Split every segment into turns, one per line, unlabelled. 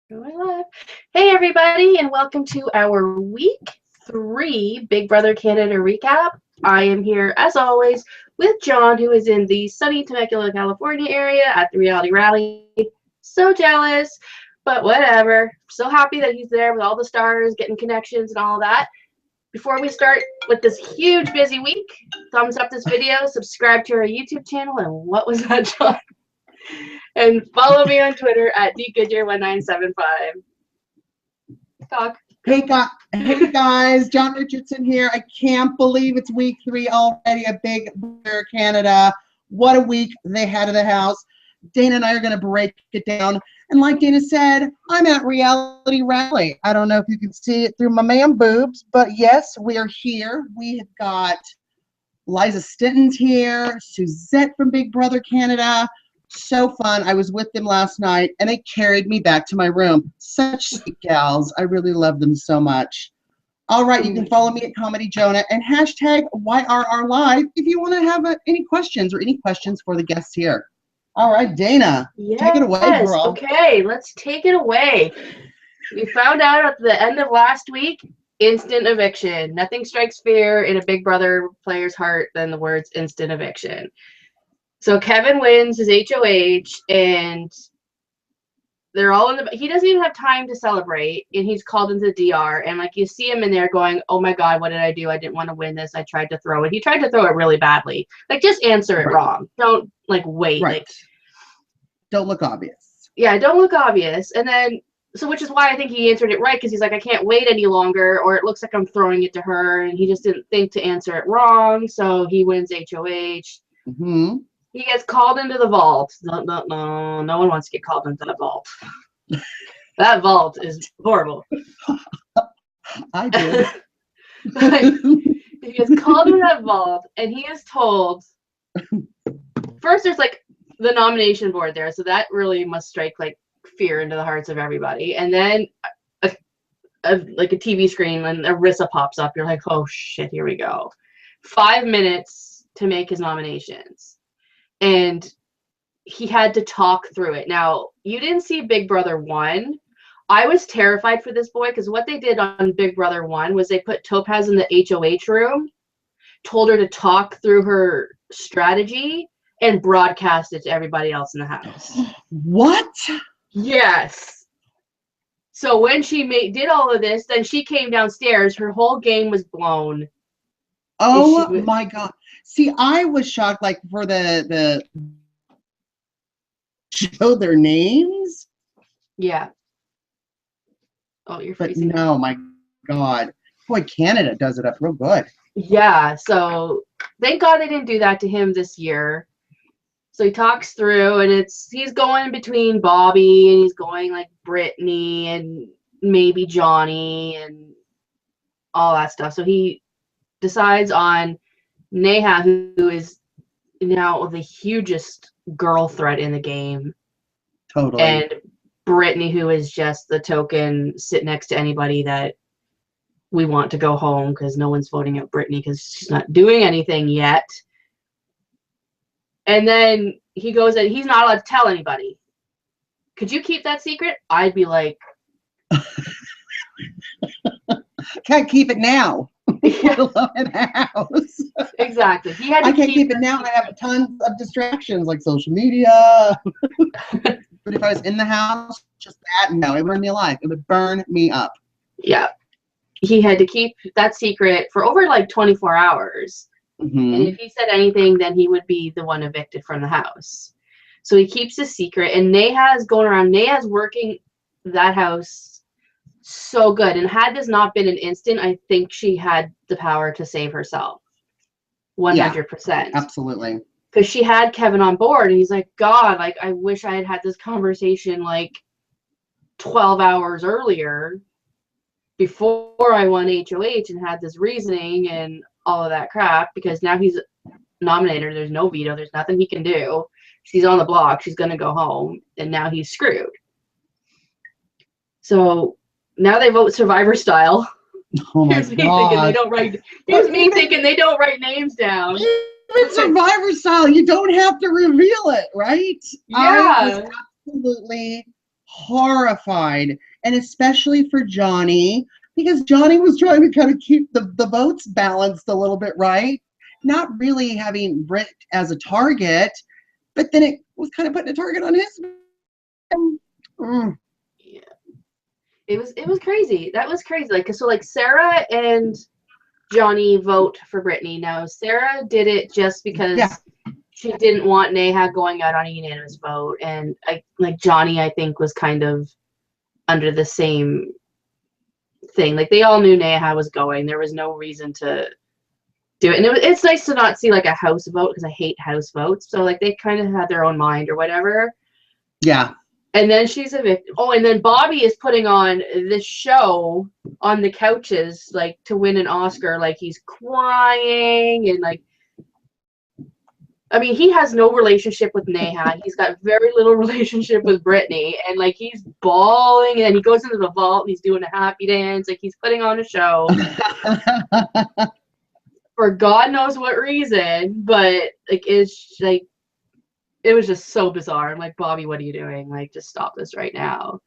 Going live. Hey everybody, and welcome to our week 3 Big Brother Canada recap. I am here as always with John, who is in the sunny Temecula, California area at the Reality Rally. So jealous, but whatever. So happy that he's there with all the stars, getting connections and all that. Before we start with this huge busy week, thumbs up this video, subscribe to our YouTube channel, and what was that, John? And follow me on Twitter at Goodyear1975. Talk.
Hey guys, John Richardson here. I can't believe it's week 3 already of Big Brother Canada. What a week they had at the house. Dana and I are going to break it down. And like Dana said, I'm at Reality Rally. I don't know if you can see it through my man boobs, but yes, we are here. We have got Liza Stinton's here, Suzette from Big Brother Canada. So fun. I was with them last night, and they carried me back to my room. Such sweet gals. I really love them so much. All right, you can follow me at Comedy Jonah and hashtag YRRLive if you want to have any questions for the guests here. All right, Dana, take it away, girl.
Okay, let's take it away. We found out at the end of last week, instant eviction. Nothing strikes fear in a Big Brother player's heart than the words instant eviction. So Kevin wins his HOH, and they're all in the. He doesn't even have time to celebrate, and he's called into the DR. And like you see him in there going, "Oh my God, what did I do? I didn't want to win this. I tried to throw it." He tried to throw it really badly. Like just answer it wrong. Don't like wait.
Right.
Like,
don't look obvious.
Yeah, don't look obvious. And then which is why I think he answered it right, because he's like, I can't wait any longer, or it looks like I'm throwing it to her, and he just didn't think to answer it wrong. So he wins HOH.
Mm-hmm.
He gets called into the vault. No one wants to get called into the vault. That vault is horrible.
I did.
He gets called into that vault, and he is told, first there's like the nomination board there, so that really must strike like fear into the hearts of everybody. And then like a TV screen, when Arissa pops up, you're like, oh shit, here we go. 5 minutes to make his nominations. And he had to talk through it. Now, you didn't see Big Brother 1. I was terrified for this boy, because what they did on Big Brother 1 was they put Topaz in the HOH room, told her to talk through her strategy, and broadcast it to everybody else in the house.
What?
Yes. So when she did all of this, then she came downstairs. Her whole game was blown.
Oh my God. See, I was shocked, like, for the show their names.
Yeah. Oh, you're freezing.
But no, my God. Boy, Canada does it up real good.
Yeah, so thank God they didn't do that to him this year. So he talks through, and he's going between Bobby, and he's going like Brittany and maybe Johnny and all that stuff. So he decides on Neha, who is now the hugest girl threat in the game.
Totally.
And Brittany, who is just the token sit next to anybody that we want to go home, because no one's voting out Brittany because she's not doing anything yet. And then he goes and he's not allowed to tell anybody. Could you keep that secret? I'd be like,
can't keep it now.
Yeah.
In the house.
Exactly. He had to
I can't keep it now. I have tons of distractions like social media. But if I was in the house, just that, no, it would burn me alive. It would burn me up.
Yeah. He had to keep that secret for over like 24 hours.
Mm-hmm.
And if he said anything, then he would be the one evicted from the house. So he keeps his secret. And Neha's going around. Neha's working that house so good. And had this not been an instant, I think she had the power to save herself. 100%.
Yeah, absolutely.
Because she had Kevin on board. And he's like, God, like, I wish I had this conversation like 12 hours earlier before I won HOH and had this reasoning and all of that crap, because now he's nominated. There's no veto. There's nothing he can do. She's on the block. She's going to go home. And now he's screwed. So now they vote Survivor style.
Oh my God.
Here's me thinking they don't write names down.
Even Survivor style, you don't have to reveal it, right?
Yeah.
I was absolutely horrified, and especially for Johnny, because Johnny was trying to kind of keep the votes balanced a little bit, right? Not really having Britt as a target, but then it was kind of putting a target on his.
Yeah, it was crazy. That was crazy. Like, so like Sarah and Johnny vote for Brittany. Now Sarah did it just because she didn't want Neha going out on a unanimous vote, and Johnny, I think, was kind of under the same thing. Like, they all knew Neha was going. There was no reason to do it, and it's nice to not see like a house vote, because I hate house votes. So like they kind of had their own mind or whatever.
Yeah.
And then she's evicted. Oh, and then Bobby is putting on this show on the couches, like, to win an Oscar. Like, he's crying, and like, I mean, he has no relationship with Neha. He's got very little relationship with Brittany, and like, he's bawling, and he goes into the vault and he's doing a happy dance. Like, he's putting on a show for God knows what reason, but like, it's like, it was just so bizarre. I'm like, Bobby, what are you doing? Like, just stop this right now.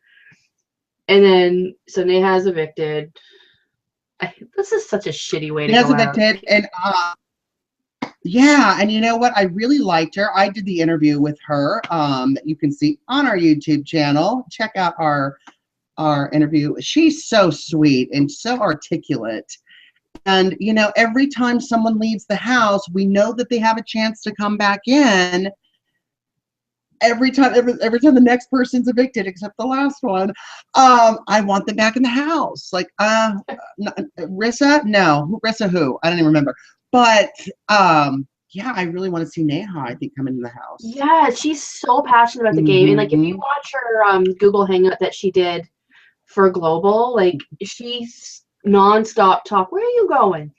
And then, so Neha's evicted. This is such a shitty way to go out.
Evicted, and yeah, and you know what? I really liked her. I did the interview with her that you can see on our YouTube channel. Check out our interview. She's so sweet and so articulate. And, you know, every time someone leaves the house, we know that they have a chance to come back in. Every time the next person's evicted, except the last one, I want them back in the house. Like, Rissa? No. Rissa who? I don't even remember. But, yeah, I really want to see Neha, I think, come into the house.
Yeah, she's so passionate about the game. And, like, if you watch her Google Hangout that she did for Global, like, she's nonstop talk. Where are you going?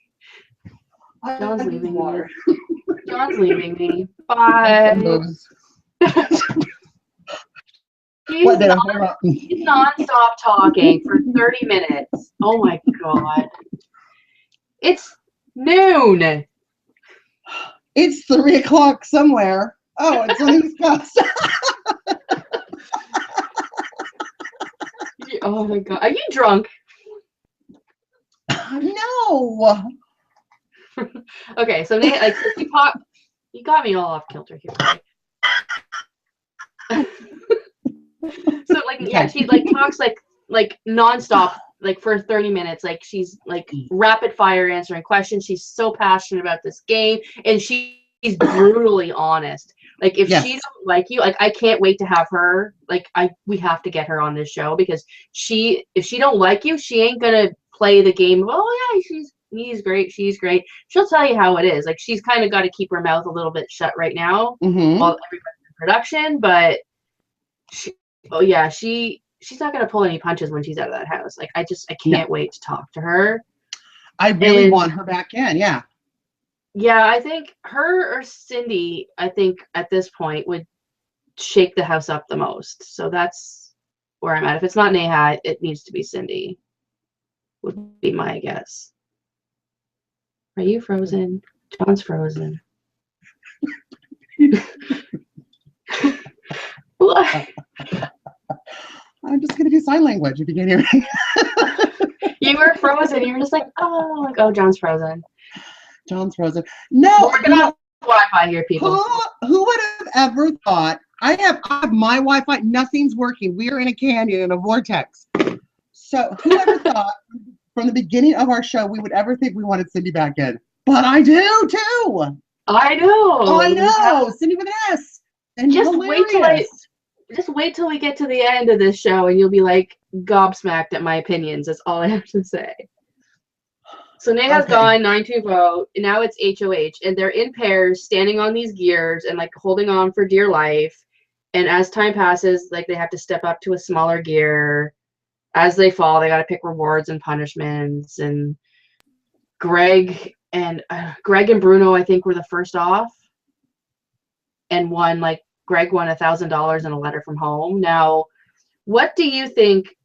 John's leaving me. John's leaving me. Bye. She's non-stop talking for 30 minutes. Oh my God. It's noon.
It's 3 o'clock somewhere. Oh, it's on the East Coast.
Oh my God. Are you drunk?
No.
Okay, so like, you got me all off kilter here. Right? So like, yeah, she like talks like nonstop, like for 30 minutes. Like, she's like rapid fire answering questions. She's so passionate about this game, and she's brutally honest. Like, if she don't like you, like, I can't wait to have her. Like, we have to get her on this show, because if she don't like you, she ain't gonna play the game of, oh yeah, he's great, she's great. She'll tell you how it is. Like, she's kind of got to keep her mouth a little bit shut right now while everybody's in production. But she's not gonna pull any punches when she's out of that house. Like, I can't wait to talk to her.
I really want her back in.
Yeah, I think her or Cindy, I think at this point, would shake the house up the most. So that's where I'm at. If it's not Neha, it needs to be Cindy, would be my guess. Are you frozen? John's frozen.
I'm just going to do sign language if you can hear me.
You were frozen. You were just like, oh, John's frozen.
John's frozen. No.
We're working on Wi-Fi here, people.
Who would have ever thought? I have my Wi-Fi. Nothing's working. We are in a canyon, in a vortex. So who ever thought from the beginning of our show we would ever think we wanted Cindy back in? But I do, too.
I know.
I know. Cindy with an S. And
just wait till we get to the end of this show, and you'll be like gobsmacked at my opinions. That's all I have to say. So Neha's gone, 9-2 vote. And now it's HOH, and they're in pairs, standing on these gears and like holding on for dear life. And as time passes, like, they have to step up to a smaller gear. As they fall, they got to pick rewards and punishments. And Greg and Bruno, I think, were the first off, and Greg won $1,000 and a letter from home. Now, what do you think?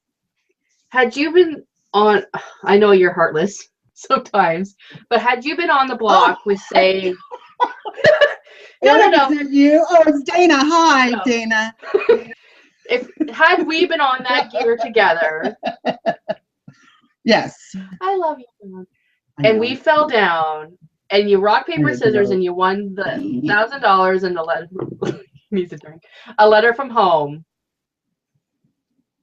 Had you been on? I know you're heartless sometimes, but had you been on the block with, say,
no, you? Oh, it's Dana. Hi, no. Dana.
if had we been on that gear together,
Yes.
I love you,
I
and
know.
we fell down, and you rock paper
I
scissors,
know.
and you won the $1,000 and the letter. Needs a drink. A letter from home.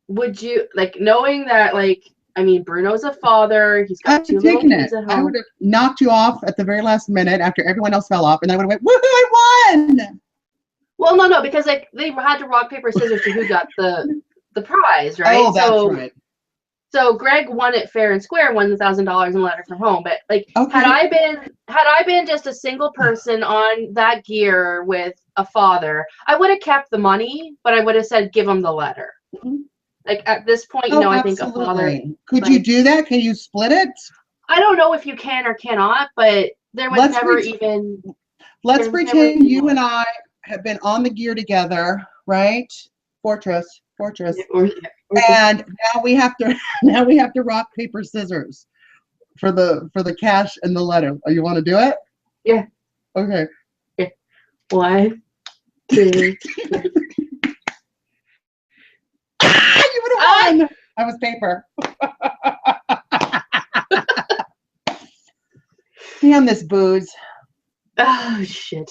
Would you like knowing that? Like, I mean, Bruno's a father. He's got
I've
2 little
taken
kids
it.
at
I
home.
would have knocked you off at the very last minute after everyone else fell off, and I would have went, woohoo, I won!
Well, no, because like they had to rock paper scissors to who got the prize, right?
Oh, that's right.
So Greg won it fair and square, won the $1,000 and letter from home. But like,
Okay.
had I been just a single person on that gear with a father, I would have kept the money, but I would have said, give him the letter.
Mhm.
Like at this point,
Oh,
I think a father.
absolutely. Could
like,
you do that? Can you split it?
I don't know if you can or cannot, but there was
Let's
never
pretend-
even.
Let's
There's never
pretend
even
you
one.
and I have been on the gear together, right? Fortress. And now we have to rock paper scissors for the cash and the letter. Oh, you want to do it?
Yeah.
Okay.
Yeah. 1, 2.
You would have won. I was paper. Damn this booze.
Oh shit.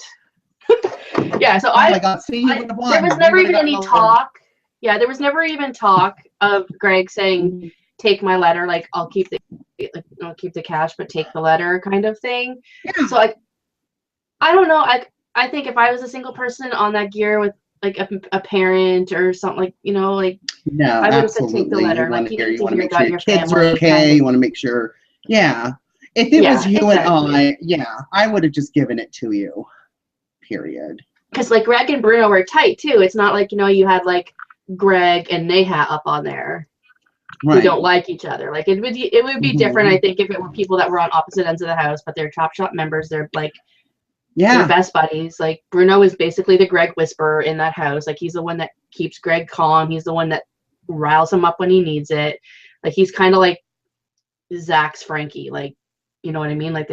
Yeah. So
Oh my God. See, you would have won.
there was
You
never
would've
even
gotten
any
the letter.
talk. Yeah, there was never even talk of Greg saying,
Mhm.
"Take my letter." Like, I'll keep the cash, but take the letter, kind of thing.
Yeah.
So like, I don't know. I think if I was a single person on that gear with like a parent or something, like, like
No,
I would have said, take the
absolutely.
letter.
You
Like,
want to
you
hear.
need
You
to
want to
hear
make sure
about
your
your
kids are
family.
okay.
Kind of.
You want to make sure. Yeah. If it was you
exactly.
and I would have just given it to you. Period.
Because like Greg and Bruno were tight too. It's not like, you had like Greg and Neha up on there who don't like each other. Like it would be different, I think, if it were people that were on opposite ends of the house, but they're Chop Shop members. They're like they're best buddies. Like Bruno is basically the Greg whisperer in that house. Like he's the one that keeps Greg calm. He's the one that riles him up when he needs it. Like he's kind of like Zach's Frankie. Like, you know what I mean? Like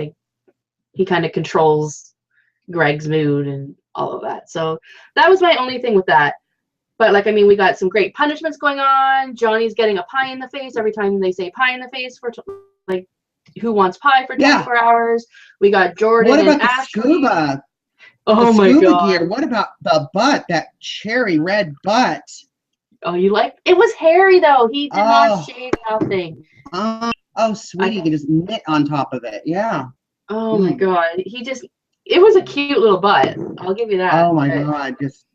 he kind of controls Greg's mood and all of that. So that was my only thing with that. But like, I mean, we got some great punishments going on. Johnny's getting a pie in the face every time they say pie in the face for like, who wants pie for 24 hours? We got Jordan
What about
and
the
Ashley.
scuba?
Oh my God.
Gear. What about the butt? That cherry red butt.
Oh, it was hairy though. He did not shave nothing.
Oh, sweetie, you can just knit on top of it. Yeah.
Oh my God. It was a cute little butt. I'll give you that.
Oh my God. Just,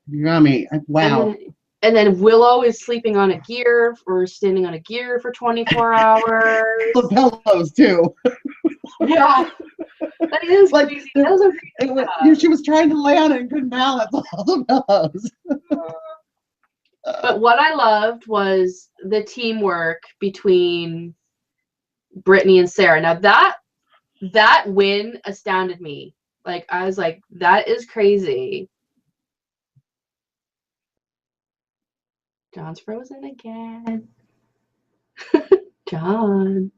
yummy. Wow.
And then Willow is sleeping on a gear or standing on a gear for 24 hours.
The pillows too.
Yeah. That is like crazy.
She was trying to lay on it and couldn't balance all the pillows.
But what I loved was the teamwork between Brittany and Sarah. Now that win astounded me. Like, I was like, that is crazy. John's frozen again. John.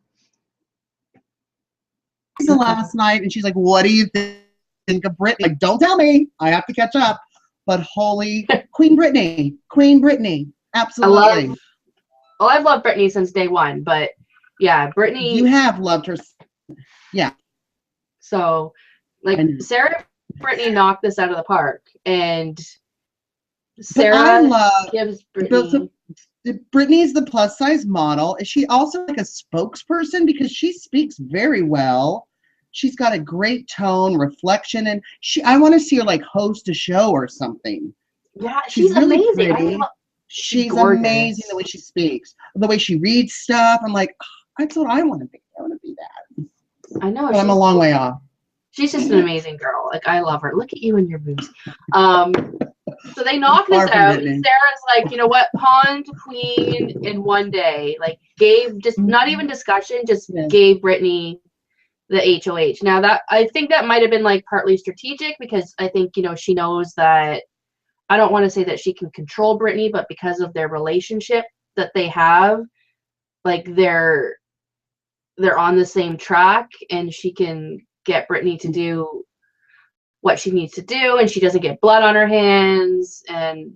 The last night, and she's like, what do you think of Brittany? Like, don't tell me. I have to catch up. But holy Queen Brittany. Absolutely.
I've loved Brittany since day one, but yeah, Brittany.
You have loved her. Yeah.
So, like, Sarah and Brittany knocked this out of the park, and Sarah gives Brittany.
Brittany's the plus size model. Is she also like a spokesperson? Because she speaks very well. She's got a great tone, reflection, and I want to see her like host a show or something.
Yeah, she's really amazing.
Pretty. She's amazing the way she speaks, the way she reads stuff. I'm like, that's what I want to be. I want to be that.
I know.
But I'm a long way off.
She's just an amazing girl. Like, I love her. Look at you and your boobs. So they knock this out. And Sarah's like, you know what? Pawn to queen in one day. Like, gave just not even discussion, just gave Brittany the HOH. Now that I think that might have been like partly strategic, because I think, she knows that, I don't want to say that she can control Brittany, but because of their relationship that they have, like they're on the same track, and she can get Brittany to do what she needs to do, and she doesn't get blood on her hands. And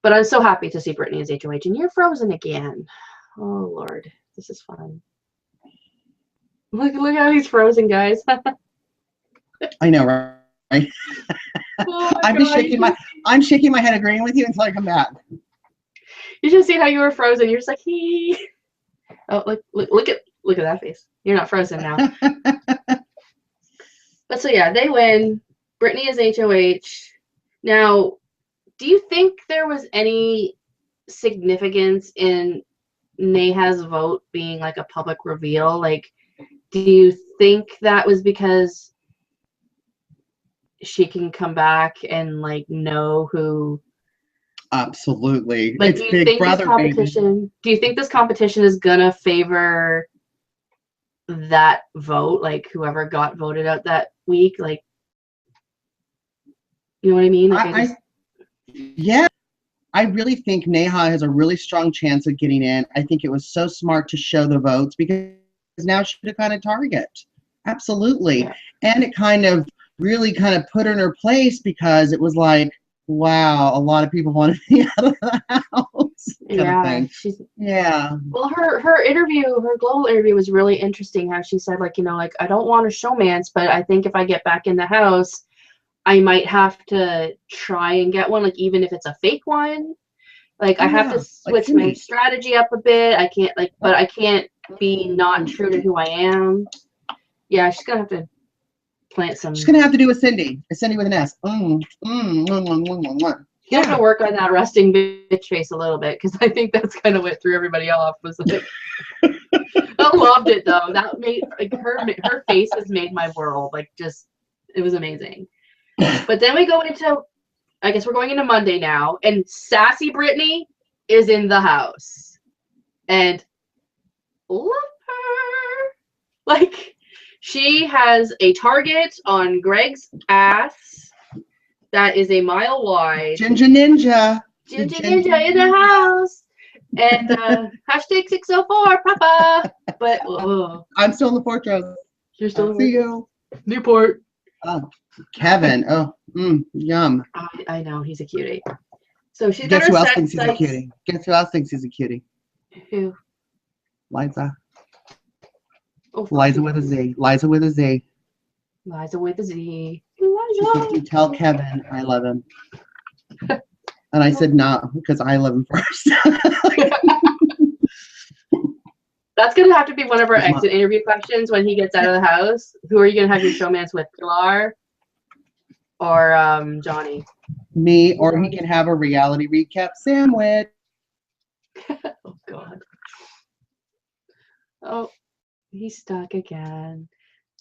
But I'm so happy to see Brittany as HOH, and you're frozen again. Oh Lord, this is fun. Look how he's frozen, guys.
I know, right?
Oh
I'm just shaking my head agreeing with you until I come back.
You should see how you were frozen. You're just like, hee. Oh, look at that face. You're not frozen now. But so yeah, they win. Brittany is HOH. Now, do you think there was any significance in Neha's vote being like a public reveal? Like, do you think that was because she can come back and like know who?
Absolutely.
Like,
It's Big Brother, baby.
do you think this competition is gonna favor that vote, like whoever got voted out that week? Like, you know what I mean? Like,
yeah, I really think Neha has a really strong chance of getting in. I think it was so smart to show the votes because now she's a kind of target. Absolutely.
Yeah.
And it kind of really kind of put her in her place because it was like, wow, a lot of people wanted to be out of the house. Yeah.
Well, her interview, her global interview was really interesting. How she said, like, you know, like, I don't want a showmance, but I think if I get back in the house, I might have to try and get one, like, even if it's a fake one. Like, I have to switch my strategy up a bit. I can't, like, but I can't be not true to who I am. Yeah, she's gonna have to plant some.
She's gonna have to do a Cindy with an S.
You have to work on that resting bitch face a little bit, because I think that's kind of what threw everybody off. Was like, I loved it though. That made like her face has made my world. Like, just, it was amazing. But then we go into, I guess we're going into Monday now, and sassy Brittany is in the house, and love her. Like, she has a target on Greg's ass that is a mile wide.
Ginger Ninja.
Ginger Ninja in the house. And hashtag 604, Papa. But
I'm still in the Fortress.
You're still
See you.
Newport.
Kevin. Oh, yum.
I know, he's a cutie. So she's
Guess
got her
who else
set
thinks he's a
sights.
cutie? Guess who else thinks he's a cutie?
Who?
Liza.
Oh,
Liza with a Z. Liza with a Z.
Liza with a Z.
She said, "You tell Kevin I love him." And I said, "No, because I love him first."
That's going to have to be one of our exit interview questions when he gets out of the house. Who are you going to have your showmance with? Pilar or Johnny?
Me, or he can have a reality recap sandwich.
Oh, God. Oh, he's stuck again.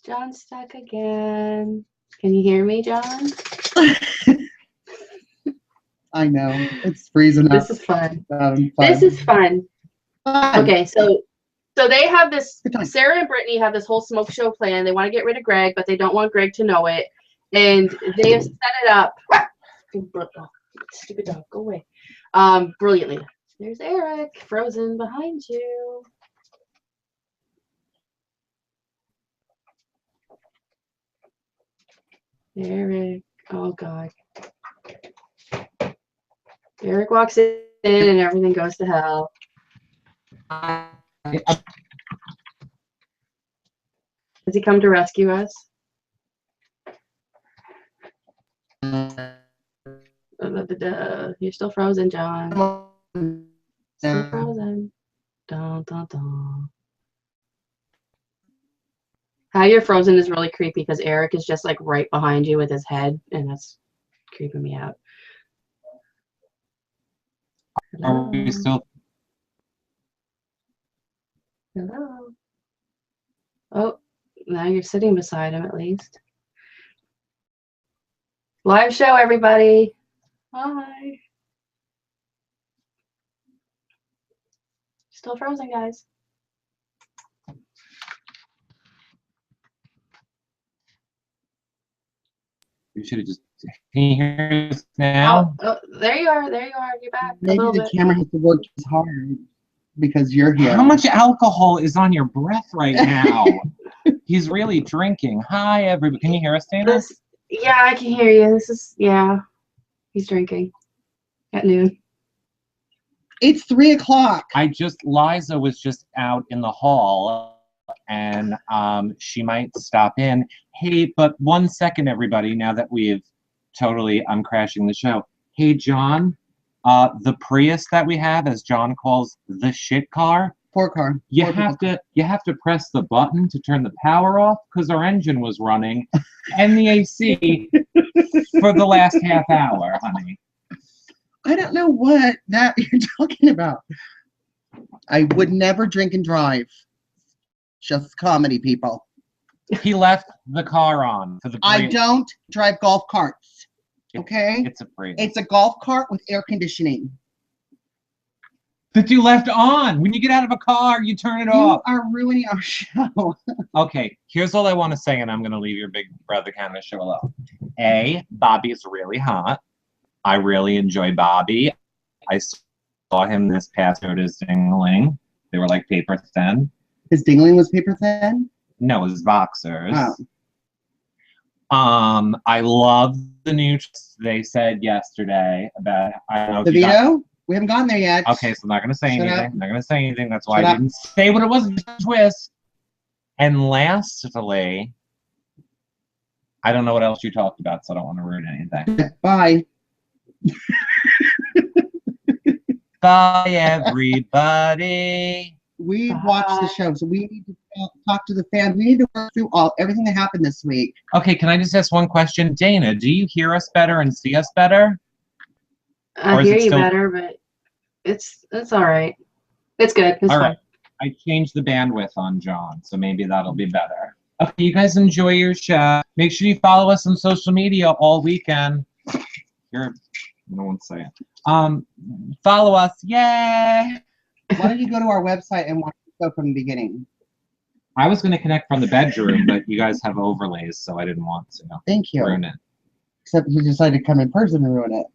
John's stuck again. Can you hear me, John?
I know. It's freezing up.
This is fun. This is fun. Okay, so they have this, Sarah and Brittany have this whole smoke show plan. They want to get rid of Greg, but they don't want Greg to know it. And they have set it up. Stupid dog, go away. Brilliantly. There's Eric, frozen behind you. Eric, oh God. Eric walks in and everything goes to hell. Has he come to rescue us? You're still frozen, John. Still frozen. Dun, dun, dun. How you're frozen is really creepy because Eric is just like right behind you with his head, and that's creeping me out. Hello.
Are we still?
Hello. Oh, now you're sitting beside him at least. Live show, everybody. Hi. Still frozen, guys.
You should have just. Can you hear us now?
Oh, there you are. There you are. You're back.
Maybe the camera has to work as hard because you're here.
How much alcohol is on your breath right now? He's really drinking. Hi, everybody. Can you hear us, Dana?
Yeah, I can hear you. This is, yeah. He's drinking at noon.
It's 3 o'clock.
Liza was just out in the hall, and she might stop in. Hey, but 1 second, everybody, now that I'm crashing the show. Hey, John, the Prius that we have, as John calls the shit car, you have to press the button to turn the power off because our engine was running and the AC for the last half hour, honey.
I don't know what that you're talking about. I would never drink and drive. Just comedy, people.
He left the car on for the Prius.
I don't drive golf carts. Okay?
It's a Prius.
It's a golf cart with air conditioning.
That you left on. When you get out of a car, you turn it off.
You are ruining our show.
Okay, here's all I want to say, and I'm going to leave your big brother Canada show alone. A, Bobby is really hot. I really enjoy Bobby. I saw him this past year at his dingling. They were like paper thin.
His dingling was paper thin?
No, his boxers.
Oh.
I love the new they said yesterday about I don't know.
The veto? We haven't gone there yet.
Okay, so I'm not gonna say anything.
Up.
I'm not gonna say anything. That's why I didn't say what it was. Twist. And lastly, I don't know what else you talked about, so I don't want to ruin anything.
Bye.
Bye, everybody.
We've watched the show, so we need to talk to the fans. We need to work through everything that happened this week.
Okay, can I just ask one question? Dana, do you hear us better and see us better?
I hear you better, but it's all right. It's good. It's
all
fine.
Right. I changed the bandwidth on John, so maybe that'll be better. Okay, you guys enjoy your show. Make sure you follow us on social media all weekend. No one's saying. Follow us. Yay!
Why don't you go to our website and watch the show from the beginning?
I was going to connect from the bedroom, but you guys have overlays, so I didn't want to.
Thank you.
Ruin it.
Except you decided to come in person and ruin it.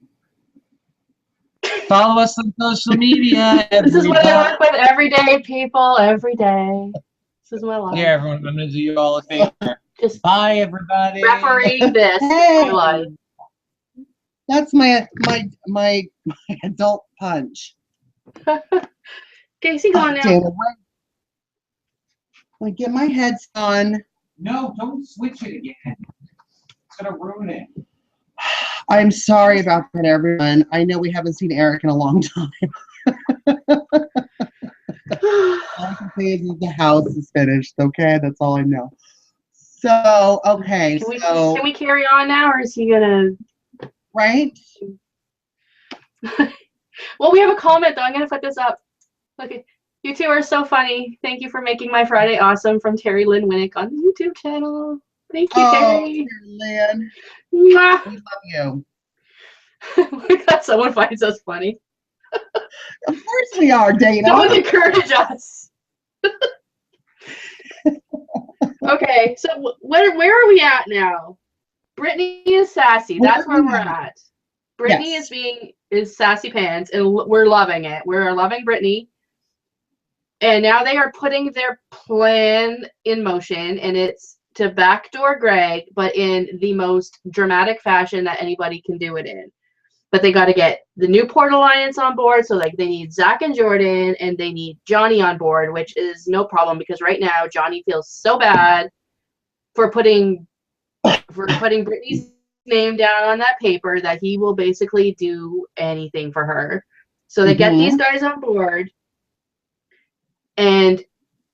Follow us on social media.
This is what I work with every day, people. Every day. This is my life.
Yeah, everyone, I'm going to do you all a favor.
Just
bye, everybody.
refereeing this.
Hey.
My life.
That's my adult punch.
Casey, go on now.
Damn it. I get my heads on.
No, don't switch it again. It's going to ruin it.
I'm sorry about that, everyone. I know we haven't seen Eric in a long time. All I can say is that the house is finished, okay? That's all I know. So, okay.
Can we carry on now, or is he going to...
Right?
Well, we have a comment, though. I'm going to put this up. Look, you two are so funny. Thank you for making my Friday awesome from Terry Lynn Winnick on the YouTube channel. Thank you, Terry.
Lynn.
Mwah.
We love you.
Look at someone finds us funny.
Of course we are, Dana.
Don't encourage us. Okay, so where are we at now? Brittany is sassy. That's where we're at. Brittany is sassy pants, and we're loving it. We're loving Brittany. And now they are putting their plan in motion, and it's to backdoor Greg, but in the most dramatic fashion that anybody can do it in. But they got to get the Newport Alliance on board, so like they need Zach and Jordan, and they need Johnny on board, which is no problem because right now Johnny feels so bad for putting Brittany's name down on that paper that he will basically do anything for her. So they get these guys on board, and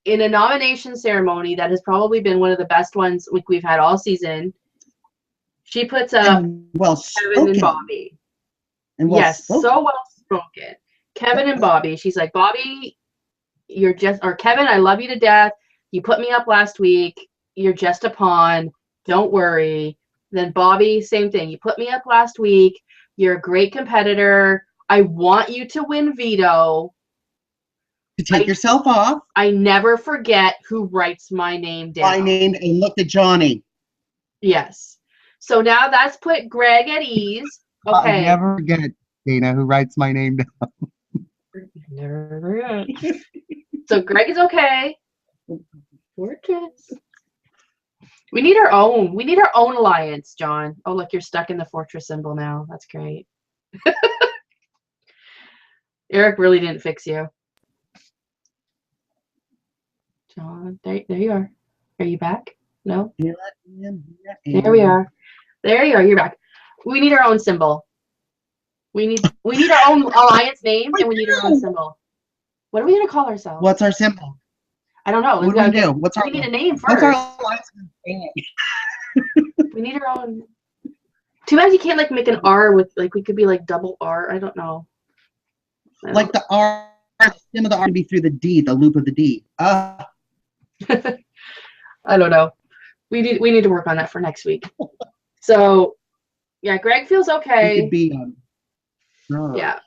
in a nomination ceremony that has probably been one of the best ones we've had all season, she puts up Kevin and Bobby. So well spoken. Kevin and Bobby. She's like, Bobby, Kevin, I love you to death. You put me up last week. You're just a pawn. Don't worry. Then Bobby, same thing. You put me up last week. You're a great competitor. I want you to win veto.
To take yourself off.
I never forget who writes my name down.
My name, and look at Johnny.
Yes. So now that's put Greg at ease. Okay.
I never forget Dana who writes my name down.
Never forget. So Greg is okay. Fortress. We need our own. We need our own alliance, John. Oh, look, you're stuck in the fortress symbol now. That's great. Eric really didn't fix you. John, there you are. Are you back? No?
Here I am,
There we are. There you are. You're back. We need our own symbol. We need our own alliance name, and we need our own symbol. What are we gonna call ourselves?
What's our symbol?
I don't know.
What do we do? What's our?
We need a name
What's
first.
our alliance name?
We need our own. Too bad you can't like make an R with like we could be like double R. I don't know.
Like the R, the stem of the R would be through the D, the loop of the D.
I don't know. We need to work on that for next week. So, yeah, Greg feels okay.
It could be.
Yeah,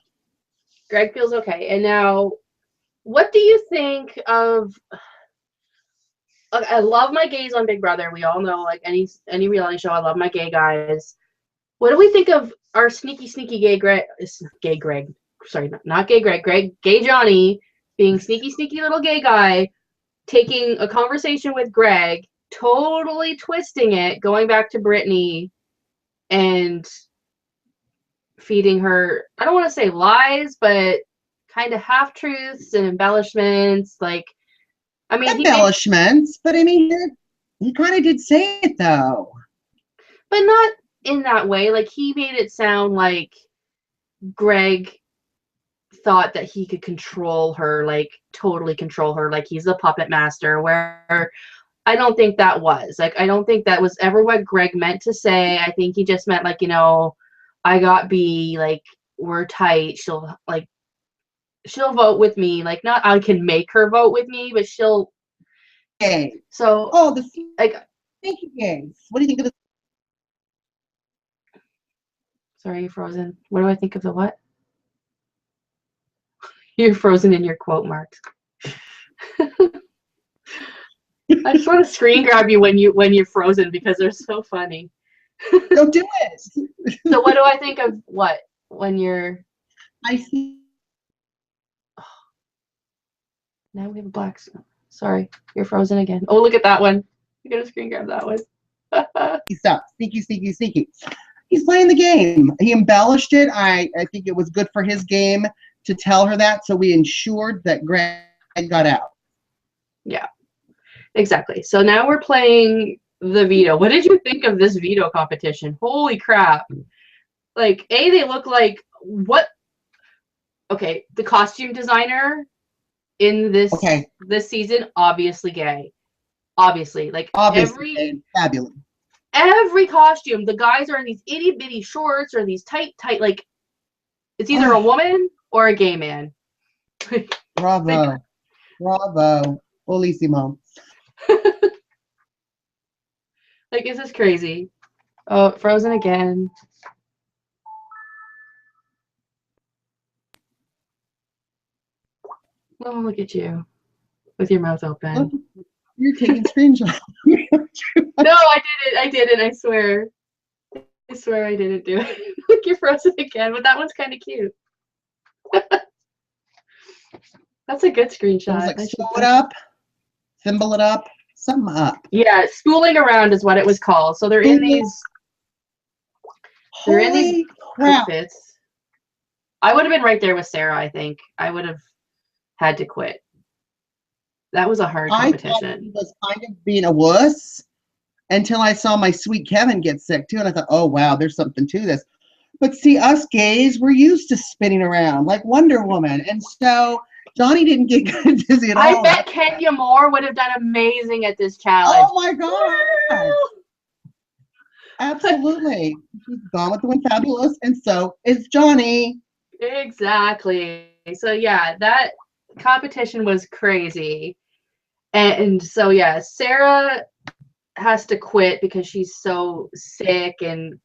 Greg feels okay. And now, what do you think of? I love my gays on Big Brother. We all know, like any reality show, I love my gay guys. What do we think of our sneaky gay Greg? Sorry, not gay Greg. Gay Johnny being sneaky little gay guy, taking a conversation with Greg, totally twisting it, going back to Brittany, and feeding her. I don't want to say lies, but kind of half truths and embellishments. Like, I mean,
embellishments, but I mean, he kind of did say it though,
but not in that way. Like, he made it sound like Greg thought that he could control her, like totally control her, like he's a puppet master, where I don't think that was. Like, I don't think that was ever what Greg meant to say. I think he just meant, like, you know, I got B, like, we're tight. She'll vote with me. Like, not I can make her vote with me, but she'll.
Okay.
So.
Oh, the
like.
Thank you, gays. What do you think of the?
Sorry, you're frozen. What do I think of the what? You're frozen in your quote marks. I just want to screen grab you when you're frozen because they're so funny.
Go do it.
So what do I think of what when you're?
I see.
Oh, now we have a black. Sorry, you're frozen again. Oh, look at that one. You gotta screen grab that one.
Stop. Sneaky. He's playing the game. He embellished it. I think it was good for his game to tell her that, so we ensured that Greg got out.
Yeah, exactly. So now we're playing the veto. What did you think of this veto competition? Holy crap. Like, they look like what? Okay, the costume designer in this season, obviously gay. Obviously, like
fabulous.
Every costume, the guys are in these itty bitty shorts or these tight, like it's either a woman or a gay man.
Bravo. Olissimo.
Like, this is crazy. Oh, frozen again. Oh, look at you with your mouth open.
Look, you're taking screenshots.
No, I didn't. I swear I didn't do it. Look, you're frozen again, but that one's kind of cute. That's a good screenshot.
It was like, slow it up, thimble it up, something up.
Yeah, spooling around is what it was called. So they're in these. They're in these outfits. I would have been right there with Sarah. I think I would have had to quit. That was a hard competition.
I thought he was kind of being a wuss until I saw my sweet Kevin get sick too, and I thought, oh wow, there's something to this. But see, us gays, we're used to spinning around like Wonder Woman, and so Johnny didn't get good dizzy at all.
I bet Kenya Moore would have done amazing at this challenge.
Oh my god! Absolutely, she's gone with the wind, fabulous, and so is Johnny.
Exactly. So yeah, that competition was crazy, and so yeah, Sarah has to quit because she's so sick, and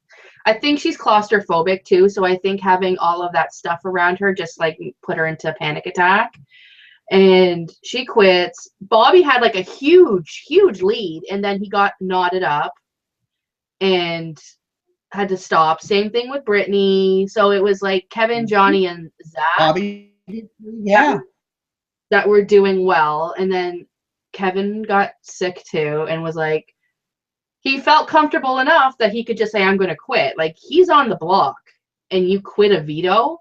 I think she's claustrophobic too, so I think having all of that stuff around her just like put her into a panic attack, and she quits. Bobby had like a huge lead, and then he got knotted up and had to stop. Same thing with Brittany. So it was like Kevin, Johnny, and Zach
Bobby, yeah,
that were doing well, and then Kevin got sick too and was like, he felt comfortable enough that he could just say, I'm going to quit. Like, he's on the block and you quit a veto.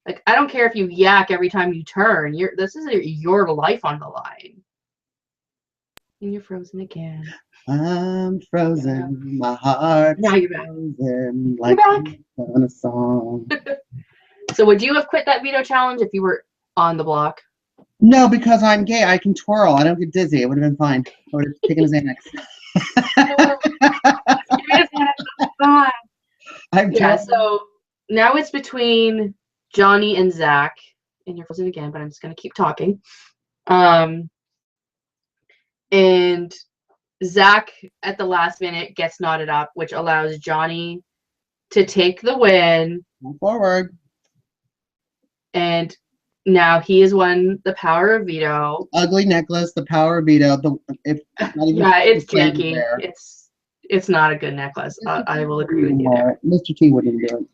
Like, I don't care if you yak every time you turn. This is your life on the line. And you're frozen again.
I'm frozen. My heart's
Now you're back.
frozen.
You're
Like
back.
on a song.
So would you have quit that veto challenge if you were on the block?
No, because I'm gay. I can twirl. I don't get dizzy. It would have been fine. I would have taken his Xanax.
Yeah, so now it's between Johnny and Zach. And you're frozen again, but I'm just going to keep talking. And Zach, at the last minute, gets knotted up, which allows Johnny to take the win.
Move forward.
And now he has won the power of veto.
Ugly necklace, the power of veto.
Yeah, it's janky. It's not a good necklace. I will agree with you there.
Mr. T wouldn't do it.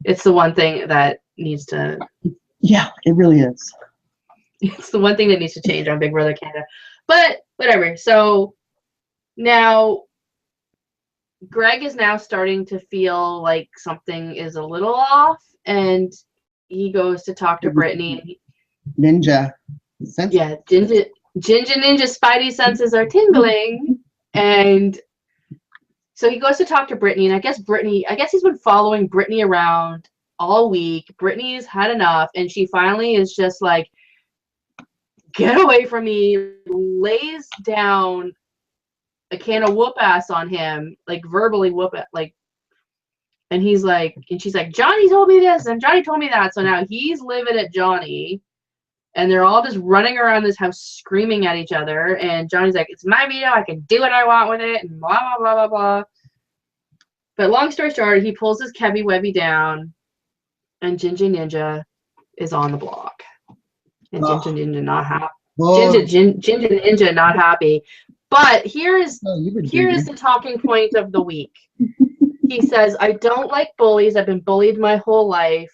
It's the one thing that needs to.
Yeah, it really is.
It's the one thing that needs to change on Big Brother Canada. But whatever. So now Greg is now starting to feel like something is a little off, and he goes to talk to Brittany.
Ninja.
Yeah, Ginger Ninja Spidey senses are tingling. And so he goes to talk to Brittany, and I guess he's been following Brittany around all week. Brittany's had enough, and she finally is just like, get away from me, lays down a can of whoop ass on him, like verbally whoop it, like, and he's like, and she's like, Johnny told me this and Johnny told me that. So now he's livid at Johnny, and they're all just running around this house screaming at each other. And Johnny's like, it's my veto, I can do what I want with it, and blah, blah, blah, blah, blah. But long story short, he pulls his Kebby Webby down, and Ginger Ninja is on the block. And Ginger Ninja not happy. Ginger Ninja not happy. But here's the talking point of the week. He says, I don't like bullies. I've been bullied my whole life.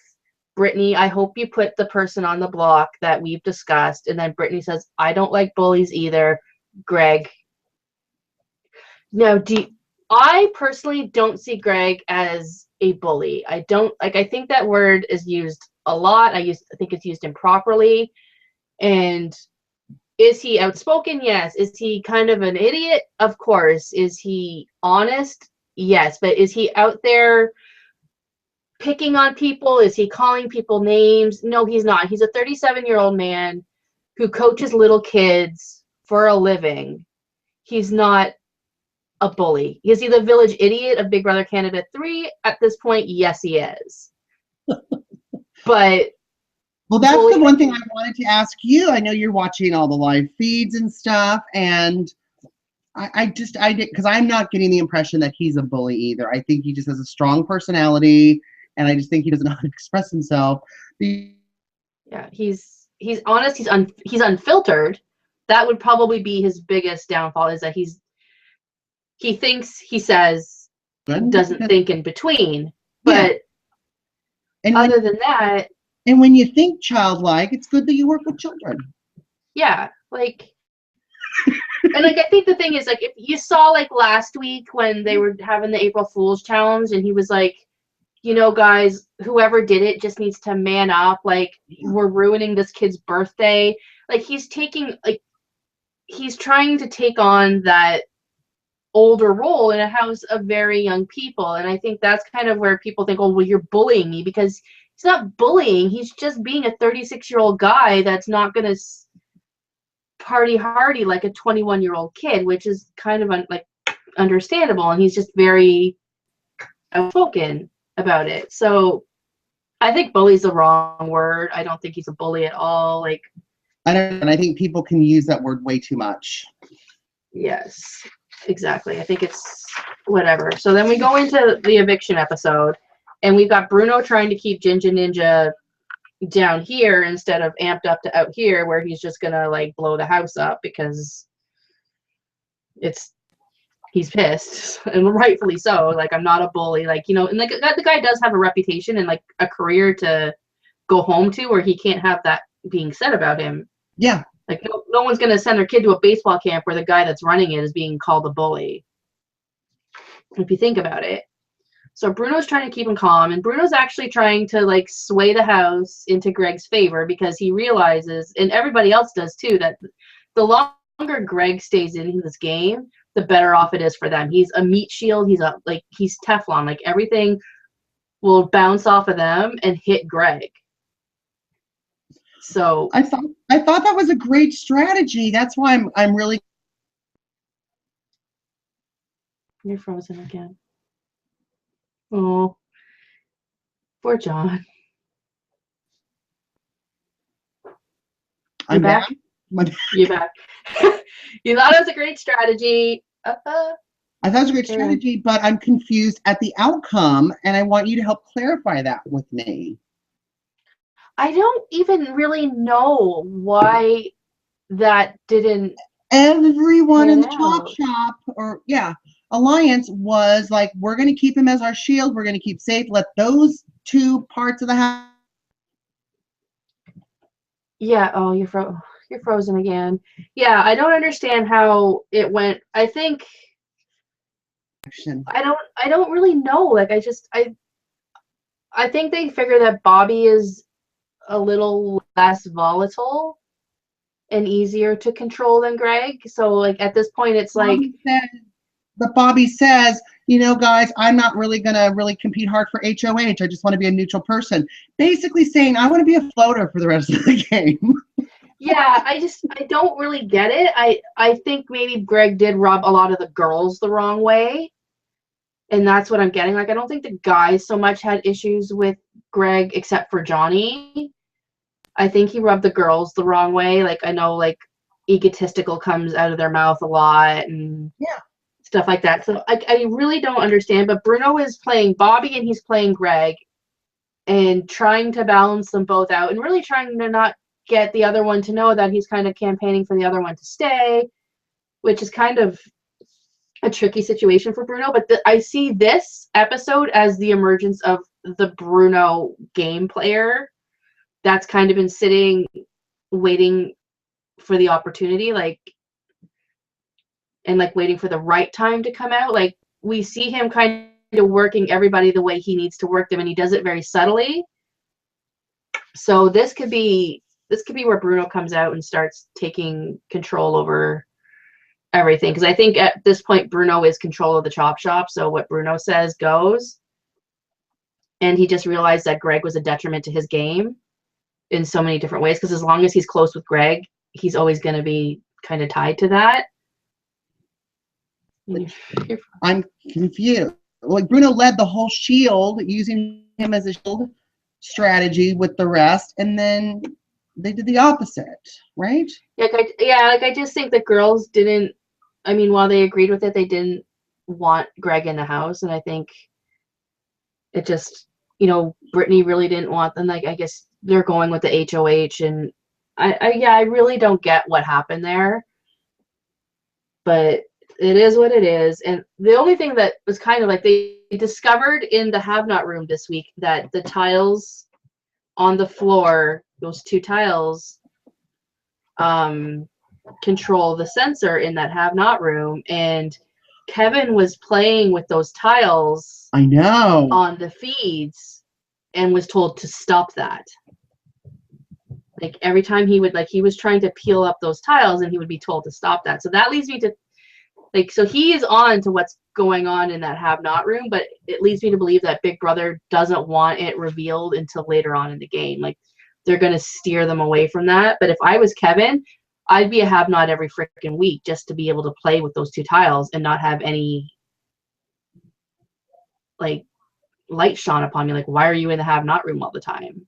Brittany, I hope you put the person on the block that we've discussed. And then Brittany says, I don't like bullies either. Greg. Now, I personally don't see Greg as a bully. I think that word is used a lot. I think it's used improperly. And is he outspoken? Yes. Is he kind of an idiot? Of course. Is he honest? Yes. But is he out there picking on people? Is he calling people names? No, he's not. He's a 37-year-old man who coaches little kids for a living. He's not a bully. Is he the village idiot of Big Brother Canada 3 at this point? Yes, he is. But
well, that's the one thing I wanted to ask you. I know you're watching all the live feeds and stuff, and I did, because I'm not getting the impression that he's a bully either. I think he just has a strong personality, and I just think he doesn't know how to express himself.
Yeah, he's honest. He's unfiltered. That would probably be his biggest downfall, is that he thinks he says, doesn't think in between. But
and
other than that.
And when you think childlike, it's good that you work with children.
Yeah, like, and like, I think the thing is, like, if you saw, like, last week when they were having the April Fool's challenge, and he was like, you know, guys, whoever did it just needs to man up. Like, we're ruining this kid's birthday. Like, he's trying to take on that older role in a house of very young people. And I think that's kind of where people think, oh, well, you're bullying me, because he's not bullying. He's just being a 36-year-old guy that's not going to party hardy like a 21-year-old kid, which is kind of understandable. And he's just very outspoken about it. So I think bully's the wrong word. I don't think he's a bully at all. Like,
and I think people can use that word way too much.
Yes, exactly. I think it's whatever. So then we go into the eviction episode. And we've got Bruno trying to keep Ginger Ninja down here instead of amped up to out here, where he's just gonna like blow the house up because he's pissed, and rightfully so. Like, I'm not a bully, like, you know, and like the guy does have a reputation and like a career to go home to, where he can't have that being said about him.
Yeah.
Like, no one's gonna send their kid to a baseball camp where the guy that's running it is being called a bully, if you think about it. So Bruno's trying to keep him calm, and Bruno's actually trying to like sway the house into Greg's favor because he realizes, and everybody else does too, that the longer Greg stays in this game, the better off it is for them. He's a meat shield. He's Teflon. Like everything will bounce off of them and hit Greg. So
I thought that was a great strategy. That's why I'm really.
You're frozen again. Oh, poor John.
I'm
back. You're back. You thought it was a great strategy.
I thought it was a great strategy, but I'm confused at the outcome, and I want you to help clarify that with me.
I don't even really know why that didn't.
Everyone in the Chop Shop, Alliance was like, we're going to keep him as our shield. We're going to keep safe. Let those two parts of the house.
Yeah. Oh, you're frozen again. Yeah, I don't understand how it went. I think I don't really know. Like I think they figure that Bobby is a little less volatile and easier to control than Greg. So like at this point it's
Bobby says, you know, guys, I'm not really gonna compete hard for HOH. I just want to be a neutral person. Basically saying I want to be a floater for the rest of the game.
Yeah, I don't really get it. I think maybe Greg did rub a lot of the girls the wrong way. And that's what I'm getting. Like I don't think the guys so much had issues with Greg except for Johnny. I think he rubbed the girls the wrong way. Like I know like egotistical comes out of their mouth a lot and stuff like that. So I really don't understand. But Bruno is playing Bobby and he's playing Greg and trying to balance them both out and really trying to not get the other one to know that he's kind of campaigning for the other one to stay, which is kind of a tricky situation for Bruno. But I see this episode as the emergence of the Bruno game player that's kind of been sitting waiting for the opportunity, waiting for the right time to come out. Like we see him kind of working everybody the way he needs to work them, and he does it very subtly. So this could be where Bruno comes out and starts taking control over everything, because I think at this point Bruno is control of the Chop Shop, so what Bruno says goes. And he just realized that Greg was a detriment to his game in so many different ways, because as long as he's close with Greg, he's always going to be kind of tied to that.
I'm confused. Like Bruno led the whole shield, using him as a shield strategy with the rest, and then they did the opposite, right?
I just think the girls didn't. I mean, while they agreed with it, they didn't want Greg in the house, and I think it just, Brittany really didn't want them. Like, I guess they're going with the HOH, and I really don't get what happened there, but it is what it is. And the only thing that was kind of like, they discovered in the have-not room this week that the tiles on the floor, those two tiles, control the sensor in that have-not room, and Kevin was playing with those tiles,
I know,
on the feeds, and was told to stop that. Like every time he was trying to peel up those tiles, and he would be told to stop that. So that leads me to so he is on to what's going on in that have-not room, but it leads me to believe that Big Brother doesn't want it revealed until later on in the game. Like they're going to steer them away from that. But if I was Kevin, I'd be a have-not every freaking week just to be able to play with those two tiles and not have any light shone upon me. Like, why are you in the have-not room all the time?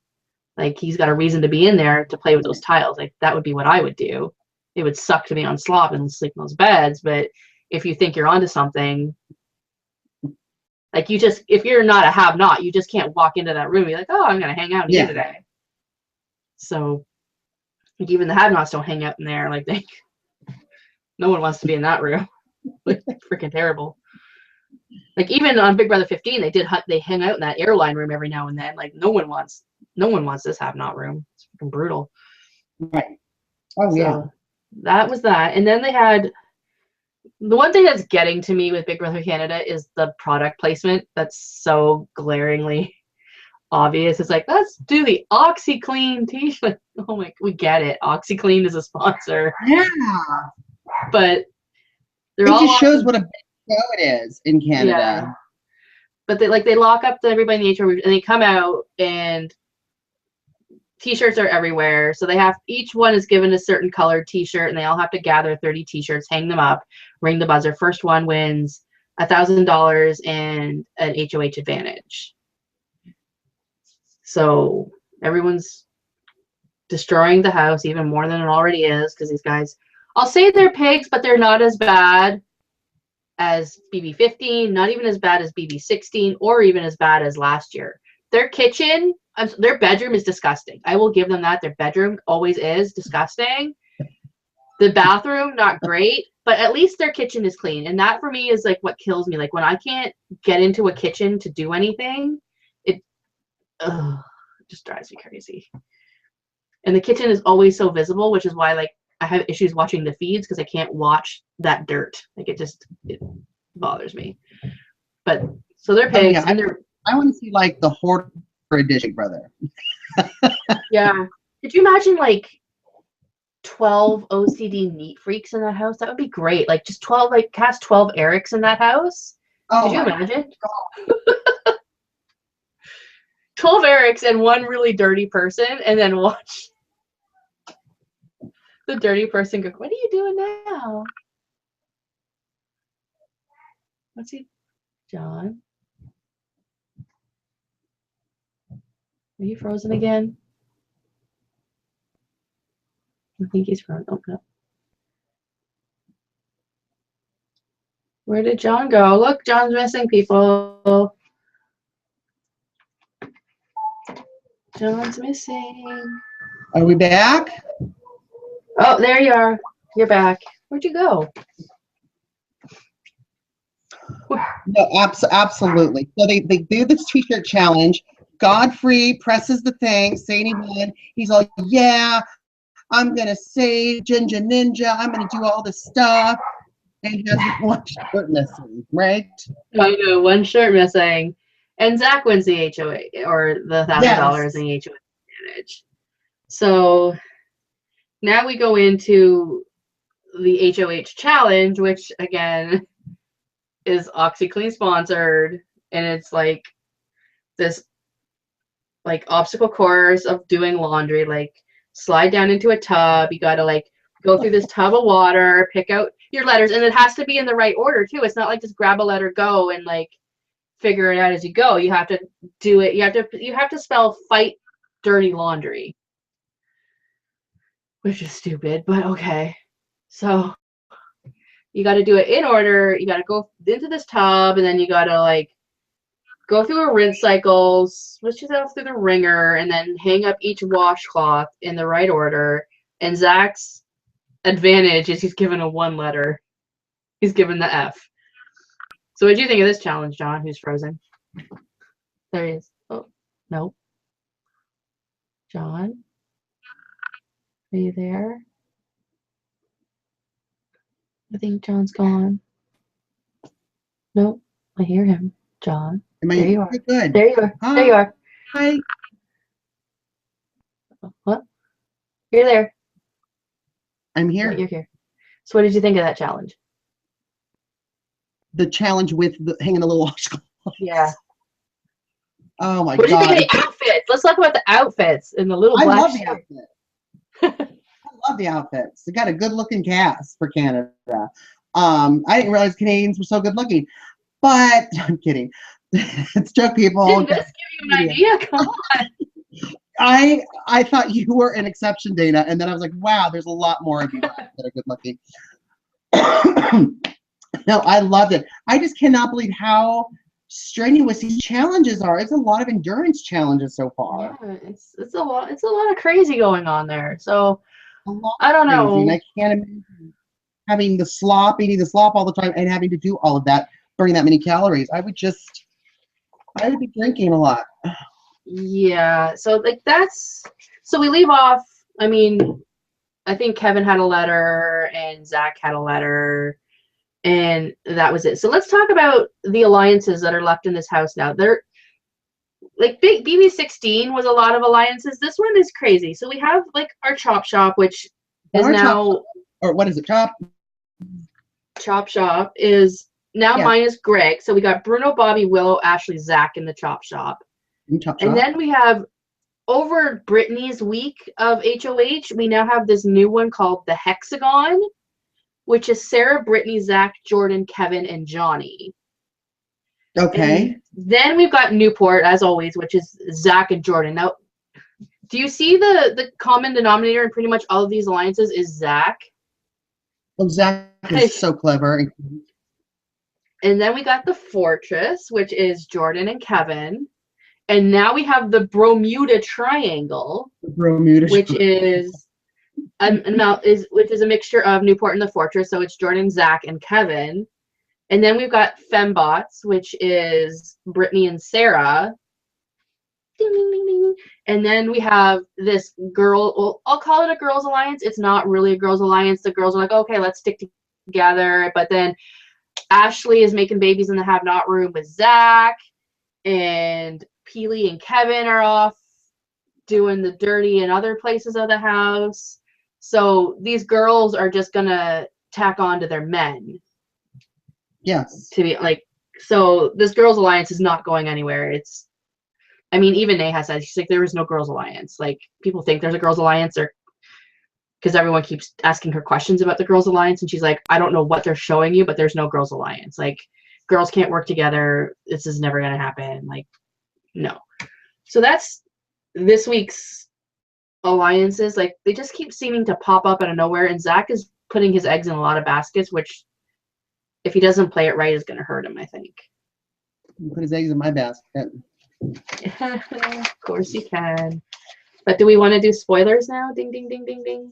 Like, he's got a reason to be in there to play with those tiles. Like, that would be what I would do. It would suck to be on slop and sleep in those beds, but if you think you're onto something, like if you're not a have-not, you just can't walk into that room and be like, oh, I'm going to hang out here today. So like, even the have-nots don't hang out in there. Like no one wants to be in that room. Like freaking terrible. Like even on Big Brother 15, they hang out in that airline room every now and then. Like no one wants this have-not room. It's freaking brutal.
Right. Oh,
so, that was that. And then they had The one thing that's getting to me with Big Brother Canada is the product placement. That's so glaringly obvious. It's like, let's do the OxyClean t-shirt. Oh my, we get it. OxyClean is a sponsor.
Yeah.
But they're
It
all
just shows what a big show it is in Canada.
Yeah. But they lock up everybody in the HO and they come out and t-shirts are everywhere. So they have, each one is given a certain colored t-shirt and they all have to gather 30 t-shirts, hang them up, ring the buzzer. First one wins $1,000 and an HOH advantage. So everyone's destroying the house even more than it already is, because these guys, I'll say they're pigs, but they're not as bad as BB15, not even as bad as BB16, or even as bad as last year. Their kitchen, their bedroom is disgusting. I will give them that. Their bedroom always is disgusting. The bathroom, not great, but at least their kitchen is clean. And that for me is like what kills me. Like when I can't get into a kitchen to do anything, it just drives me crazy. And the kitchen is always so visible, which is why like I have issues watching the feeds, because I can't watch that dirt. Like it bothers me. But so they're pigs.
Yeah, I want to see like the Hoarder edition, brother.
Yeah. Could you imagine like 12 OCD neat freaks in that house? That would be great. Like just 12, like cast 12 Erics in that house.
Oh,
could you imagine? 12 Erics and one really dirty person, and then watch the dirty person go, what are you doing now? What's he, John? Are you frozen again? I think he's frozen. Oh, no. Where did John go? Look, John's missing, people. John's missing.
Are we back?
Oh, there you are. You're back. Where'd you go?
No, absolutely. So they do this t-shirt challenge. Godfrey presses the thing, saying he won. He's all, yeah, I'm going to save Ginger Ninja. I'm going to do all this stuff. And he has one shirt missing, right?
I know, one shirt missing. And Zach wins the HOA, or the $1,000 in the HOA advantage. So now we go into the HOH challenge, which again is OxyClean sponsored, and it's like this like obstacle course of doing laundry, like slide down into a tub. You got to like go through this tub of water, pick out your letters, and it has to be in the right order too. It's not like just grab a letter, go, and like figure it out as you go. You have to do it. You have to spell fight dirty laundry, which is stupid, but okay. So you got to do it in order. You got to go into this tub, and then you got to like go through a rinse cycle, switch yourself through the wringer, and then hang up each washcloth in the right order. And Zach's advantage is he's given a one letter. He's given the F. So what do you think of this challenge, John, who's frozen? There he is. Oh, no. John? Are you there? I think John's gone. Nope. I hear him. John. There you are.
Good.
There you are.
Hi.
There you are.
Hi.
What? You're there.
I'm here.
Oh, you're here. So what did you think of that challenge?
The challenge with hanging the little washcloth.
Yeah.
Oh my
What did you
God.
think of the outfits? Let's talk about the outfits and the little
I
black
love the
shirt.
outfits. I love the outfits. They got a good looking cast for Canada. I didn't realize Canadians were so good looking, but I'm kidding. It's joke, people.
Didn't this give you an idea? Come on.
I thought you were an exception, Dana, and then I was like, wow, there's a lot more of you that are good looking. No, I loved it. I just cannot believe how strenuous these challenges are. It's a lot of endurance challenges so far.
Yeah, it's a lot of crazy going on there. So
A lot
I don't
crazy,
know.
and I can't imagine having eating the slop all the time, and having to do all of that, burning that many calories. I would be drinking a lot.
Yeah, so like so we leave off. I mean, I think Kevin had a letter and Zach had a letter, And that was it. So let's talk about the alliances that are left in this house now. They're like big. BB16 was a lot of alliances. This one is crazy. So we have like our Chop Shop, which is now,
or what is it?
Chop Shop is now minus Greg. So we got Bruno, Bobby, Willow, Ashley, Zach in the Chop Shop. And then we have, over Brittany's week of HOH, we now have this new one called the Hexagon, which is Sarah, Brittany, Zach, Jordan, Kevin, and Johnny.
Okay.
And then we've got Newport, as always, which is Zach and Jordan. Now, do you see the common denominator in pretty much all of these alliances is Zach?
Well, Zach is so clever.
And then we got the Fortress, which is Jordan and Kevin. And now we have the Bermuda Triangle, which is a mixture of Newport and the Fortress. So it's Jordan, Zach, and Kevin. And then we've got Fembots, which is Brittany and Sarah. Ding, ding, ding, ding. And then we have this girl, well, I'll call it a girls' alliance. It's not really a girls' alliance. The girls are like, okay, let's stick together. But then Ashley is making babies in the have-not room with Zach. And Peely and Kevin are off doing the dirty in other places of the house. So these girls are just going to tack on to their men.
Yes.
To be like, so this girls' alliance is not going anywhere. It's, I mean, even Neha said, she's like, there is no girls' alliance. Like, people think there's a girls' alliance, or because everyone keeps asking her questions about the girls' alliance, and she's like, I don't know what they're showing you, but there's no girls' alliance. Like, girls can't work together. This is never going to happen. Like, no. So that's this week's alliances. Like, they just keep seeming to pop up out of nowhere, and Zach is putting his eggs in a lot of baskets, which, if he doesn't play it right, is going to hurt him, I think.
Put his eggs in my basket.
Of course you can. But do we want to do spoilers now? Ding, ding, ding, ding, ding.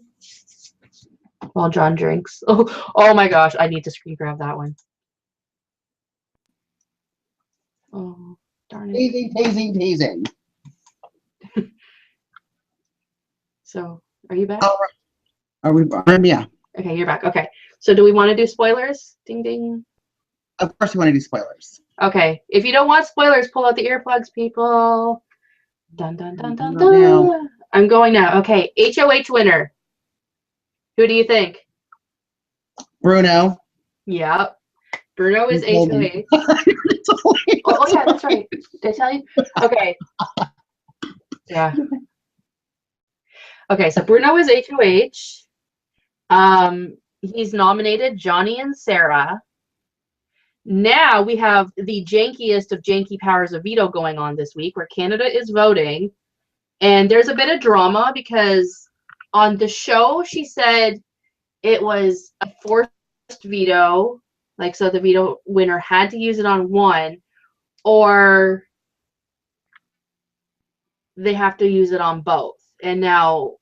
While John drinks. Oh my gosh, I need to screen grab that one. Oh, darn it.
Teasing.
So, are you back?
All right. Are we? Yeah.
Okay, you're back. Okay. So do we want to do spoilers? Ding, ding.
Of course we want to do spoilers.
Okay. If you don't want spoilers, pull out the earplugs, people. Dun, dun, dun, dun,
Not now.
dun. I'm going now. Okay. HOH winner. Who do you think?
Bruno.
Yep. Bruno is
You told
HOH.
me.
Oh, yeah, that's right. Did I tell you? Okay. Yeah. Okay, so Bruno is HOH. He's nominated Johnny and Sarah. Now we have the jankiest of janky powers of veto going on this week, where Canada is voting. And there's a bit of drama because on the show, she said it was a forced veto. Like, so the veto winner had to use it on one, or they have to use it on both. And now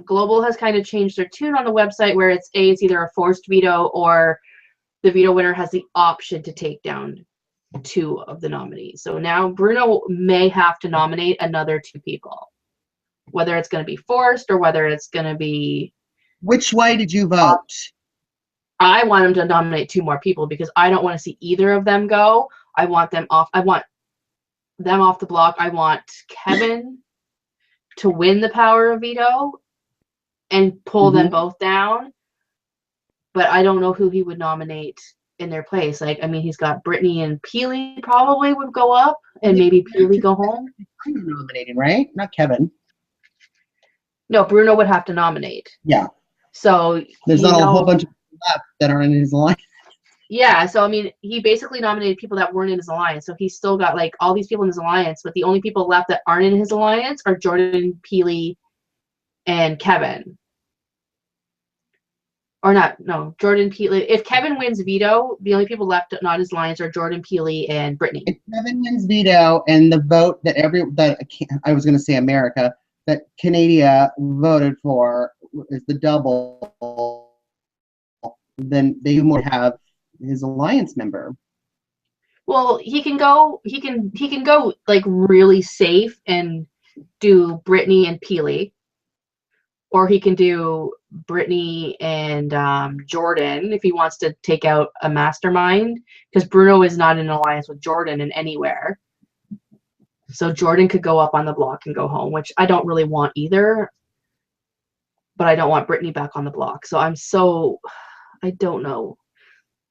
Global has kind of changed their tune on the website, where it's either a forced veto, or the veto winner has the option to take down two of the nominees. So now Bruno may have to nominate another two people, whether it's going to be forced or whether it's going to be.
Which way did you vote?
I want him to nominate two more people because I don't want to see either of them go. I want them off. I want them off the block. I want Kevin to win the power of veto and pull them both down. But I don't know who he would nominate in their place. Like, I mean, he's got Brittany and Peely probably would go up, and maybe Peely go home.
Bruno nominating, right? Not Kevin.
No, Bruno would have to nominate.
Yeah.
So
there's not a whole bunch of people left that aren't in his alliance.
Yeah, so I mean, he basically nominated people that weren't in his alliance. So he's still got like all these people in his alliance, but the only people left that aren't in his alliance are Jordan, Peely, and Kevin. Or not, no, Jordan, Peely. If Kevin wins veto, the only people left not his alliance are Jordan, Peely, and Brittany.
If Kevin wins veto, and the vote that I was going to say America, that Canada voted for is the double, then they would have his alliance member.
Well, he can go like really safe and do Brittany and Peely, or he can do Brittany and Jordan if he wants to take out a mastermind, because Bruno is not in alliance with Jordan in anywhere. So Jordan could go up on the block and go home, which I don't really want either. But I don't want Brittany back on the block. So I don't know.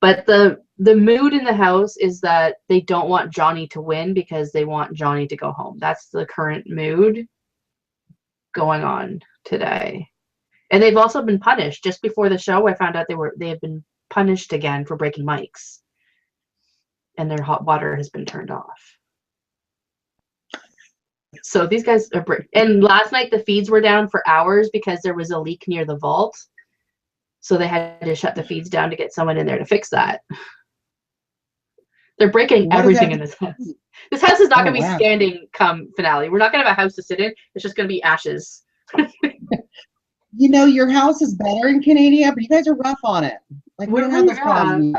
But the mood in the house is that they don't want Johnny to win because they want Johnny to go home. That's the current mood going on today. And they've also been punished. Just before the show, I found out they have been punished again for breaking mics. And their hot water has been turned off. So these guys are and last night the feeds were down for hours because there was a leak near the vault. So they had to shut the feeds down to get someone in there to fix that. They're breaking everything in this house. This house is not going to be standing come finale. We're not going to have a house to sit in. It's just going to be ashes.
You know, your house is better in Canada, but you guys are rough on it. Like, we don't have those problems.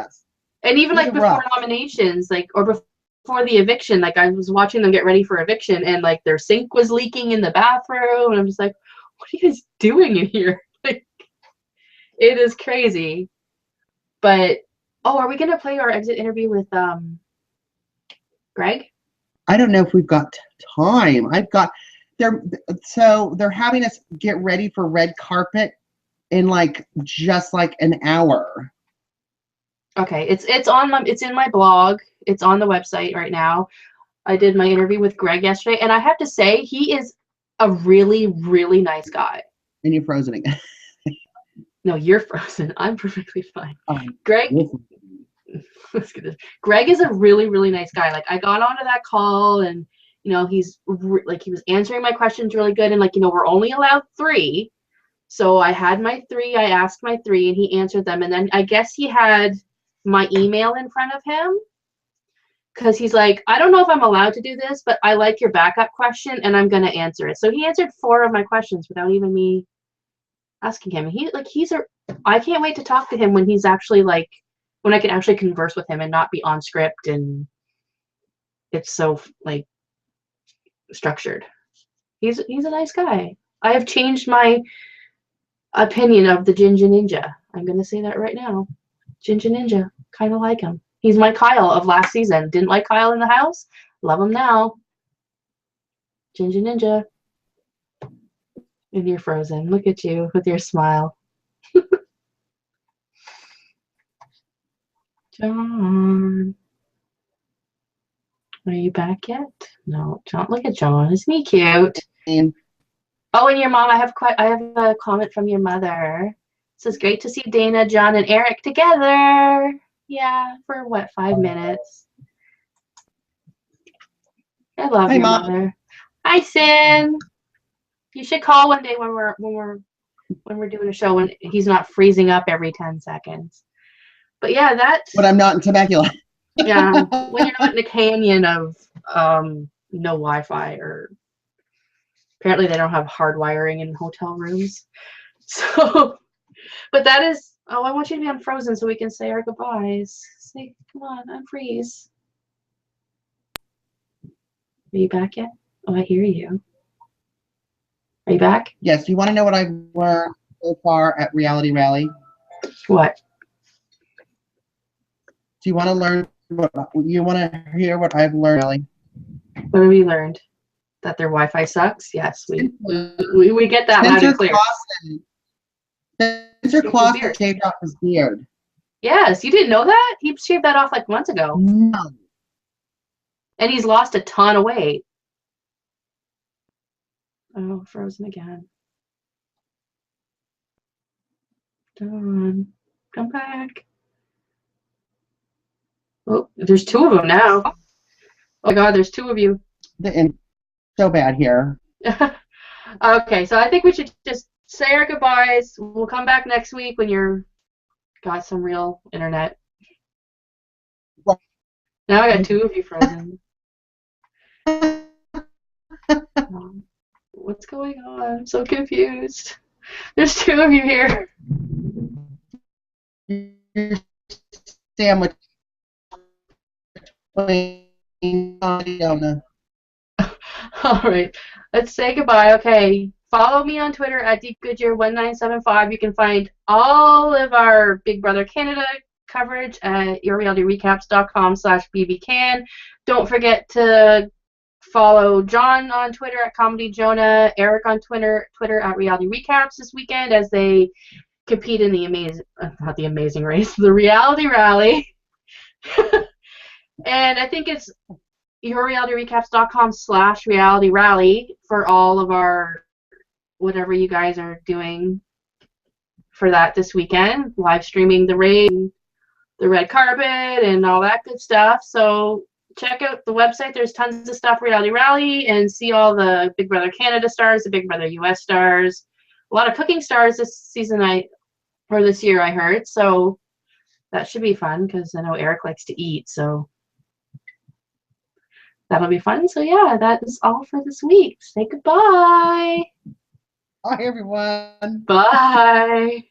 And even like before nominations, like, or before the eviction, like I was watching them get ready for eviction and like their sink was leaking in the bathroom. And I'm just like, what are you guys doing in here? Like, it is crazy. But, are we going to play our exit interview with Greg? I
don't know if we've got time. They're having us get ready for red carpet in just an hour.
Okay, it's in my blog. It's on the website right now. I did my interview with Greg yesterday, and I have to say he is a really, really nice guy.
And you're frozen again.
No, you're frozen. I'm perfectly fine. Greg is a really, really nice guy. Like, I got onto that call and he was answering my questions really good. And we're only allowed 3. So I had my 3, I asked my 3 and he answered them. And then I guess he had my email in front of him because he's like, I don't know if I'm allowed to do this, but I like your backup question and I'm going to answer it. So he answered 4 of my questions without even me asking him. I can't wait to talk to him when he's actually when I can actually converse with him and not be on script and it's so structured. He's a nice guy. I have changed my opinion of the Ginger Ninja. I'm gonna say that right now. Ginger Ninja, kind of like him. He's my Kyle of last season. Didn't like Kyle in the house. Love him now. Ginger Ninja. And you're frozen. Look at you with your smile. John. Are you back yet? No, John. Look at John. Isn't he cute? Oh, and your mom. I have a comment from your mother. It says, "Great to see Dana, John, and Eric together." Yeah, for 5 minutes. I love your mother. Hi, Sin. You should call one day when we're doing a show when he's not freezing up every 10 seconds. But yeah, that's.
But I'm not in Temecula.
Yeah, when you're not in a canyon of no Wi-Fi, or apparently they don't have hard wiring in hotel rooms. So, but that is. Oh, I want you to be unfrozen so we can say our goodbyes. Say, come on, unfreeze. Are you back yet? Oh, I hear you. Are you back?
Yes. You want to know what I've learned so far at Reality Rally?
What?
Do you want to learn? You want to hear what I've learned, Ellie?
What have we learned? That their Wi-Fi sucks? Yes, we get that loud and clear.
Spencer Clausen shaved off his beard.
Yes, you didn't know that? He shaved that off months ago.
No.
And he's lost a ton of weight. Oh, frozen again. Dawn, come back. Oh, there's 2 of them now. Oh my God, there's 2 of you.
And so bad here.
Okay, so I think we should just say our goodbyes. We'll come back next week when you're got some real internet. Now I got 2 of you frozen. What's going on? I'm so confused. There's 2 of you here.
Sandwich.
All right, let's say goodbye. Okay, follow me on Twitter at DeepGoodyear1975. You can find all of our Big Brother Canada coverage at yourrealityrecaps.com/bbcan. Don't forget to follow John on Twitter at ComedyJonah, Eric on Twitter at Reality Recaps this weekend as they compete in the amazing race, the Reality Rally. And I think it's yourrealityrecaps.com/reality rally for all of our whatever you guys are doing for that this weekend, live streaming the race, the red carpet, and all that good stuff. So check out the website. There's tons of stuff, Reality Rally, and see all the Big Brother Canada stars, the Big Brother US stars, a lot of cooking stars this season, this year, I heard. So that should be fun because I know Eric likes to eat. So that'll be fun. So yeah, that is all for this week. Say goodbye.
Bye, everyone.
Bye.